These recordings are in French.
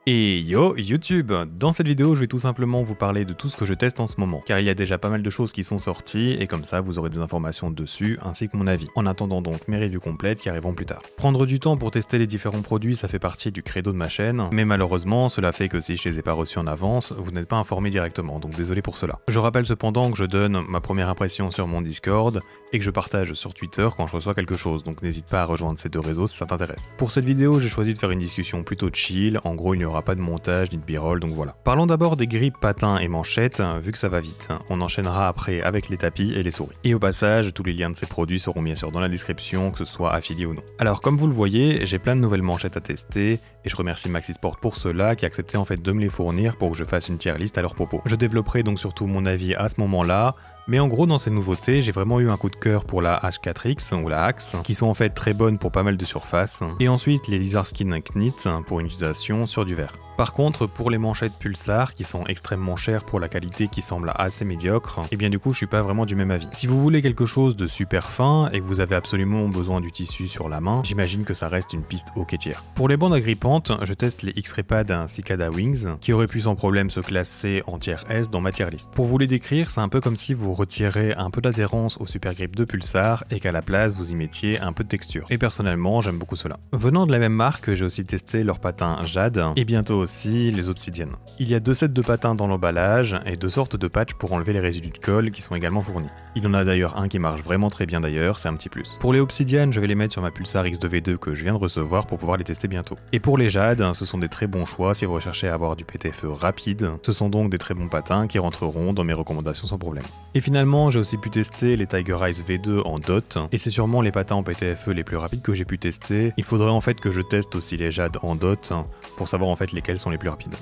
Et yo YouTube! Dans cette vidéo, je vais tout simplement vous parler de tout ce que je teste en ce moment, car il y a déjà pas mal de choses qui sont sorties, et comme ça vous aurez des informations dessus, ainsi que mon avis, en attendant donc mes reviews complètes qui arriveront plus tard. Prendre du temps pour tester les différents produits, ça fait partie du credo de ma chaîne, mais malheureusement, cela fait que si je les ai pas reçus en avance, vous n'êtes pas informé directement, donc désolé pour cela. Je rappelle cependant que je donne ma première impression sur mon Discord, et que je partage sur Twitter quand je reçois quelque chose, donc n'hésite pas à rejoindre ces deux réseaux si ça t'intéresse. Pour cette vidéo, j'ai choisi de faire une discussion plutôt chill, en gros il n'y aura pas de montage ni de b-roll, donc voilà. Parlons d'abord des grippes, patins et manchettes, vu que ça va vite. On enchaînera après avec les tapis et les souris. Et au passage, tous les liens de ces produits seront bien sûr dans la description, que ce soit affilié ou non. Alors comme vous le voyez, j'ai plein de nouvelles manchettes à tester, et je remercie Maxisport pour cela, qui a accepté en fait de me les fournir pour que je fasse une tier list à leur propos. Je développerai donc surtout mon avis à ce moment-là, mais en gros dans ces nouveautés, j'ai vraiment eu un coup de cœur pour la H4X ou la Axe, qui sont en fait très bonnes pour pas mal de surfaces, et ensuite les Lizard Skin Knit pour une utilisation sur du verre. Par contre, pour les manchettes Pulsar, qui sont extrêmement chères pour la qualité qui semble assez médiocre, et bien du coup je suis pas vraiment du même avis. Si vous voulez quelque chose de super fin et que vous avez absolument besoin du tissu sur la main, j'imagine que ça reste une piste ok tiers. Pour les bandes agrippantes, je teste les X-Ray Pad Cicada Wings, qui auraient pu sans problème se classer en tier S dans ma tier list. Pour vous les décrire, c'est un peu comme si vous retirez un peu d'adhérence au Super Grip de Pulsar et qu'à la place vous y mettiez un peu de texture. Et personnellement, j'aime beaucoup cela. Venant de la même marque, j'ai aussi testé leurs patins Jade, et bientôt aussi les obsidiennes. Il y a deux sets de patins dans l'emballage et deux sortes de patchs pour enlever les résidus de colle qui sont également fournis. Il y en a d'ailleurs un qui marche vraiment très bien d'ailleurs, c'est un petit plus. Pour les obsidiennes, je vais les mettre sur ma Pulsar X2V2 que je viens de recevoir pour pouvoir les tester bientôt. Et pour les jades, ce sont des très bons choix si vous recherchez à avoir du PTFE rapide. Ce sont donc des très bons patins qui rentreront dans mes recommandations sans problème. Et finalement, j'ai aussi pu tester les Tiger Eyes V2 en DOT, et c'est sûrement les patins en PTFE les plus rapides que j'ai pu tester. Il faudrait en fait que je teste aussi les jades en DOT pour savoir en fait lesquels sont les plus rapides.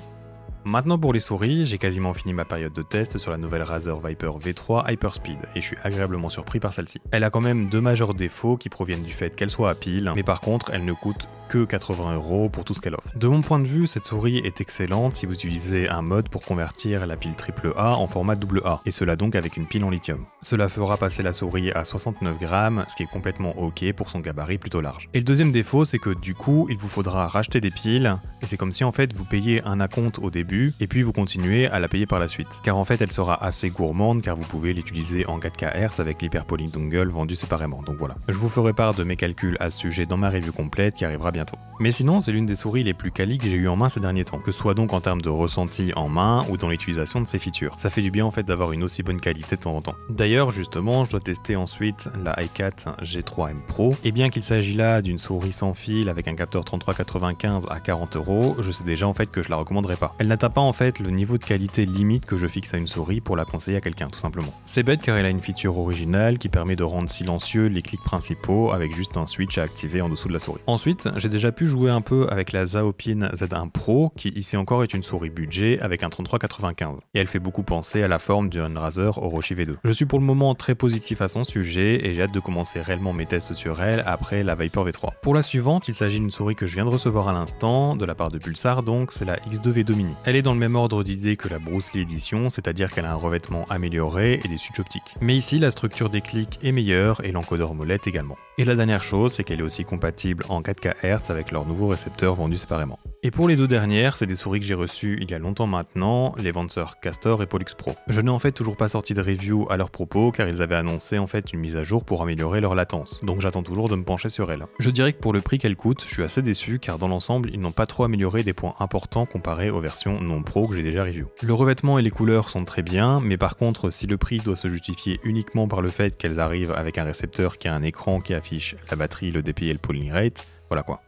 Maintenant pour les souris, j'ai quasiment fini ma période de test sur la nouvelle Razer Viper V3 Hyperspeed et je suis agréablement surpris par celle-ci. Elle a quand même deux majeurs défauts qui proviennent du fait qu'elle soit à pile, mais par contre elle ne coûte que 80 € pour tout ce qu'elle offre. De mon point de vue, cette souris est excellente si vous utilisez un mode pour convertir la pile AAA en format AA, et cela donc avec une pile en lithium. Cela fera passer la souris à 69 grammes, ce qui est complètement ok pour son gabarit plutôt large. Et le deuxième défaut, c'est que du coup, il vous faudra racheter des piles, et c'est comme si en fait vous payez un acompte au début, et puis vous continuez à la payer par la suite. Car en fait elle sera assez gourmande, car vous pouvez l'utiliser en 4K Hz avec l'Hyperpoly Dongle vendu séparément, donc voilà. Je vous ferai part de mes calculs à ce sujet dans ma review complète qui arrivera bientôt. Mais sinon, c'est l'une des souris les plus quali que j'ai eu en main ces derniers temps, que ce soit donc en termes de ressenti en main ou dans l'utilisation de ses features. Ça fait du bien en fait d'avoir une aussi bonne qualité de temps en temps. D'ailleurs, justement, je dois tester ensuite la i4 G3M Pro, et bien qu'il s'agit là d'une souris sans fil avec un capteur 3395 à 40 €, je sais déjà en fait que je la recommanderais pas. Elle n'atteint pas en fait le niveau de qualité limite que je fixe à une souris pour la conseiller à quelqu'un tout simplement. C'est bête car elle a une feature originale qui permet de rendre silencieux les clics principaux avec juste un switch à activer en dessous de la souris. Ensuite, j'ai déjà pu jouer un peu avec la Zaopin Z1 Pro qui ici encore est une souris budget avec un 3395 et elle fait beaucoup penser à la forme d'une Razer Orochi V2. Je suis pour le moment très positif à son sujet et j'ai hâte de commencer réellement mes tests sur elle après la Viper V3. Pour la suivante, il s'agit d'une souris que je viens de recevoir à l'instant de la part de Pulsar, donc c'est la X2V2 Mini. Elle est dans le même ordre d'idée que la Bruce Lee Edition, c'est-à-dire qu'elle a un revêtement amélioré et des switches optiques. Mais ici la structure des clics est meilleure et l'encodeur molette également. Et la dernière chose, c'est qu'elle est aussi compatible en 4K Hz avec leur nouveau récepteur vendu séparément. Et pour les deux dernières, c'est des souris que j'ai reçues il y a longtemps maintenant, les Vencer Castor et Pollux Pro. Je n'ai en fait toujours pas sorti de review à leur propos car ils avaient annoncé en fait une mise à jour pour améliorer leur latence, donc j'attends toujours de me pencher sur elle. Je dirais que pour le prix qu'elle coûte, je suis assez déçu car dans l'ensemble, ils n'ont pas trop amélioré des points importants comparés aux versions non pro que j'ai déjà review. Le revêtement et les couleurs sont très bien, mais par contre, si le prix doit se justifier uniquement par le fait qu'elles arrivent avec un récepteur qui a un écran qui affiche la batterie, le DPI et le polling rate, voilà quoi.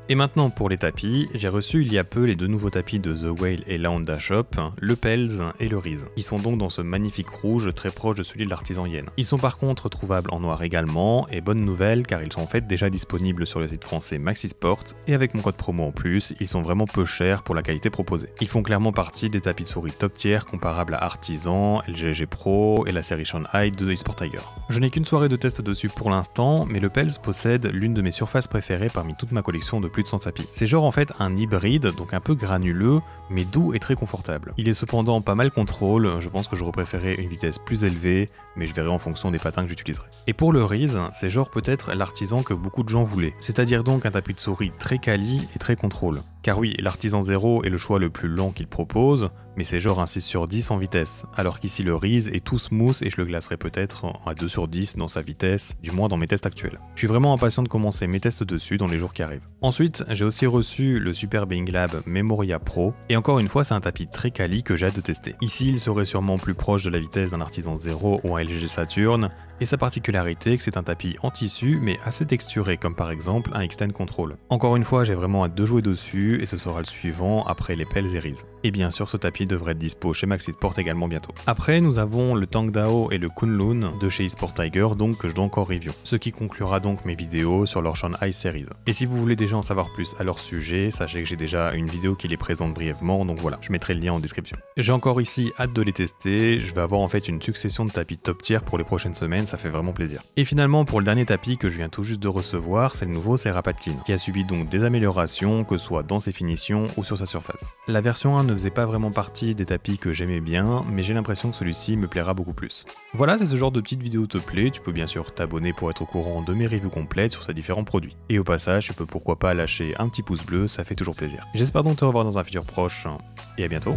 Et maintenant pour les tapis, j'ai reçu il y a peu les deux nouveaux tapis de The Whale et la Honda Shop, le Pels et le Riz. Ils sont donc dans ce magnifique rouge très proche de celui de l'artisan Yen. Ils sont par contre trouvables en noir également, et bonne nouvelle car ils sont en fait déjà disponibles sur le site français Maxisport, et avec mon code promo en plus, ils sont vraiment peu chers pour la qualité proposée. Ils font clairement partie des tapis de souris top tier comparables à Artisan, LGG Pro et la série Shanghai de eSport Tiger. Je n'ai qu'une soirée de test dessus pour l'instant, mais le Pels possède l'une de mes surfaces préférées parmi toute ma collection de plus de 100 tapis. C'est genre en fait un hybride, donc un peu granuleux, mais doux et très confortable. Il est cependant pas mal contrôle, je pense que j'aurais préféré une vitesse plus élevée, mais je verrai en fonction des patins que j'utiliserai. Et pour le Riz, c'est genre peut-être l'artisan que beaucoup de gens voulaient, c'est-à-dire donc un tapis de souris très quali et très contrôle. Car oui, l'Artisan 0 est le choix le plus lent qu'il propose, mais c'est genre un 6 sur 10 en vitesse, alors qu'ici le Reese est tout smooth et je le glacerai peut-être à 2 sur 10 dans sa vitesse, du moins dans mes tests actuels. Je suis vraiment impatient de commencer mes tests dessus dans les jours qui arrivent. Ensuite, j'ai aussi reçu le Super Bing Lab Memoria Pro, et encore une fois c'est un tapis très quali que j'ai hâte de tester. Ici il serait sûrement plus proche de la vitesse d'un Artisan 0 ou un LG Saturn, et sa particularité que c'est un tapis en tissu mais assez texturé comme par exemple un Extend Control. Encore une fois j'ai vraiment hâte de jouer dessus et ce sera le suivant après les Pels et Reese. Et bien sûr ce tapis devrait être dispo chez Maxi Sport également bientôt. Après nous avons le Tangdao et le Kunlun de chez eSport Tiger donc que je dois encore review. Ce qui conclura donc mes vidéos sur leur Shanghai Series. Et si vous voulez déjà en savoir plus à leur sujet, sachez que j'ai déjà une vidéo qui les présente brièvement donc voilà, je mettrai le lien en description. J'ai encore ici hâte de les tester, je vais avoir en fait une succession de tapis top tier pour les prochaines semaines, ça fait vraiment plaisir. Et finalement pour le dernier tapis que je viens tout juste de recevoir, c'est le nouveau Serapad Clean, qui a subi donc des améliorations, que ce soit dans ses finitions ou sur sa surface. La version 1 ne faisait pas vraiment partie des tapis que j'aimais bien, mais j'ai l'impression que celui-ci me plaira beaucoup plus. Voilà, c'est ce genre de petite vidéo te plaît, tu peux bien sûr t'abonner pour être au courant de mes reviews complètes sur ces différents produits. Et au passage, tu peux pourquoi pas lâcher un petit pouce bleu, ça fait toujours plaisir. J'espère donc te revoir dans un futur proche, et à bientôt.